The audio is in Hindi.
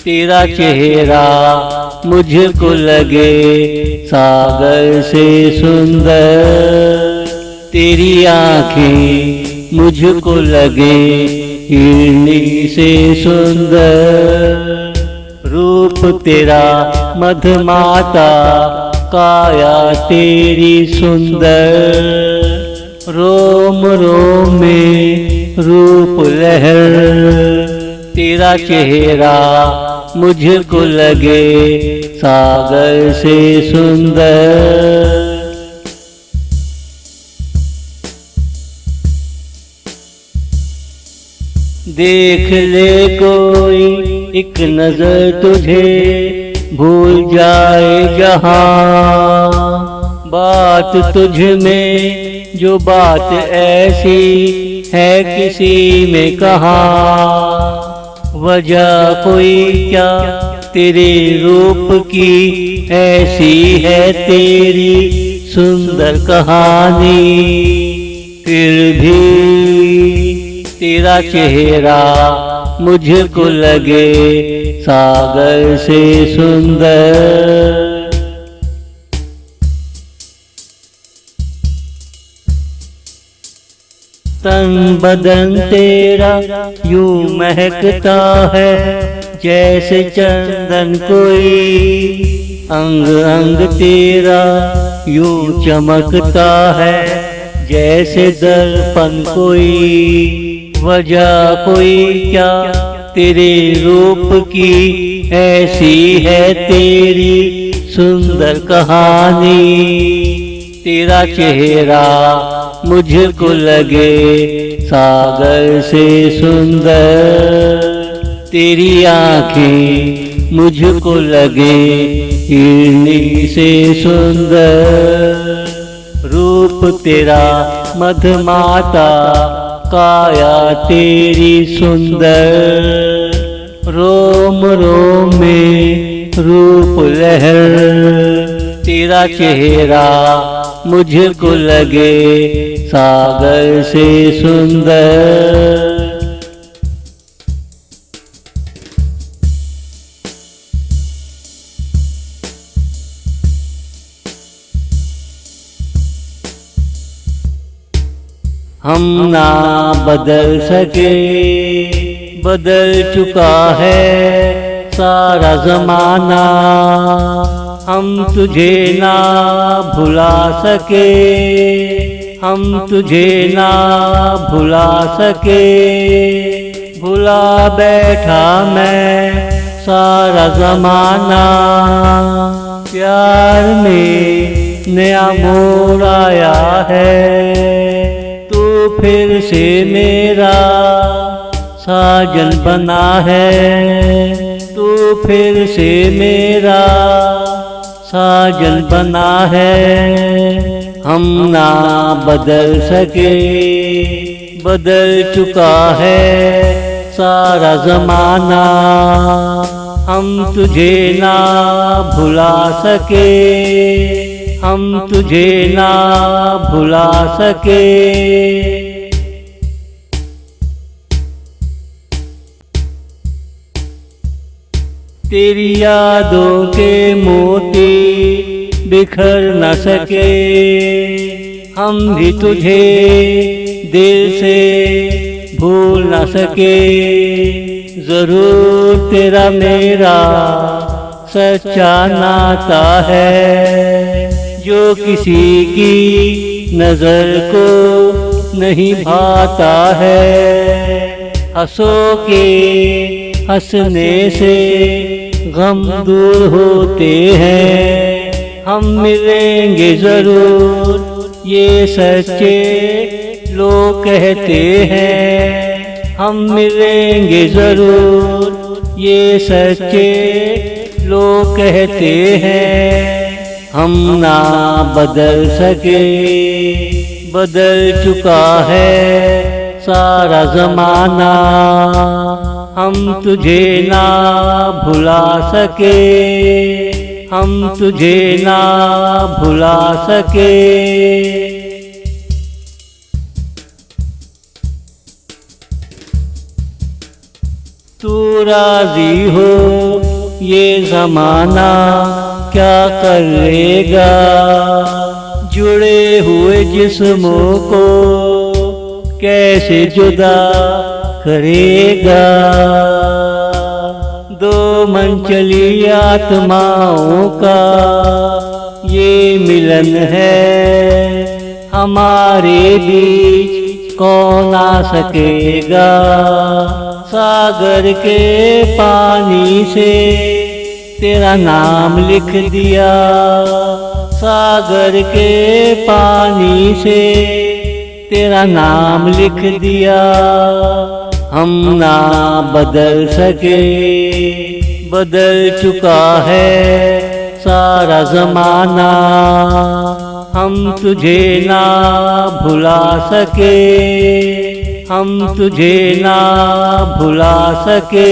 तेरा चेहरा मुझको लगे सागर से सुंदर, तेरी आँखें मुझको लगे हिरनी से सुंदर। रूप तेरा मधुमाता, काया तेरी सुंदर, रोम रोम में रूप लहर। तेरा चेहरा मुझको लगे सागर से सुंदर। देख ले कोई एक नजर तुझे, भूल जाए जहां। बात तुझ में जो बात ऐसी है किसी में कहाँ। वजह कोई क्या तेरे रूप की, ऐसी है तेरी सुंदर कहानी। फिर भी तेरा चेहरा मुझको लगे सागर से सुंदर। तन बदन तेरा यूं महकता है जैसे चंदन कोई। अंग अंग तेरा यूं चमकता है जैसे दर्पण कोई। वजह कोई क्या तेरे रूप की, ऐसी है तेरी सुंदर कहानी। तेरा चेहरा मुझको लगे सागर से सुंदर, तेरी आँखें मुझको लगे हिरनी से सुंदर। रूप तेरा मधुमाता, काया तेरी सुंदर, रोम रोम में रूप लहर। तेरा चेहरा मुझको लगे सागर से सुंदर। हम ना बदल सके, बदल चुका है सारा जमाना। हम तुझे ना भुला सके, हम तुझे ना भुला सके। भुला बैठा मैं सारा जमाना। प्यार में नया मोड़ आया है, तू फिर से मेरा साजन बना है। तू फिर से मेरा साजन बना है। हम ना बदल सके, बदल चुका है सारा जमाना। हम तुझे ना भुला सके, हम तुझे ना भुला सके। तेरी यादों के मोती बिखर न सके। हम भी तुझे दिल से भूल न सके। जरूर तेरा मेरा सच्चा नाता है, जो किसी की नजर को नहीं भाता है। हंसो के हंसने से गम दूर होते हैं। हम मिलेंगे जरूर ये सच्चे लोग कहते हैं। हम मिलेंगे जरूर ये सच्चे लोग कहते हैं। हम ना बदल सके, बदल चुका है सारा जमाना। हम तुझे ना भुला सके, हम तुझे ना भुला सके। तू राजी हो ये ज़माना क्या करेगा, जुड़े हुए जिस्मों को कैसे जुदा करेगा। दो मनचली आत्माओं का ये मिलन है, हमारे बीच कौन आ सकेगा। सागर के पानी से तेरा नाम लिख दिया, सागर के पानी से तेरा नाम लिख दिया। हम ना बदल सके, बदल चुका है सारा ज़माना, हम तुझे ना भुला सके, हम तुझे ना भुला सके।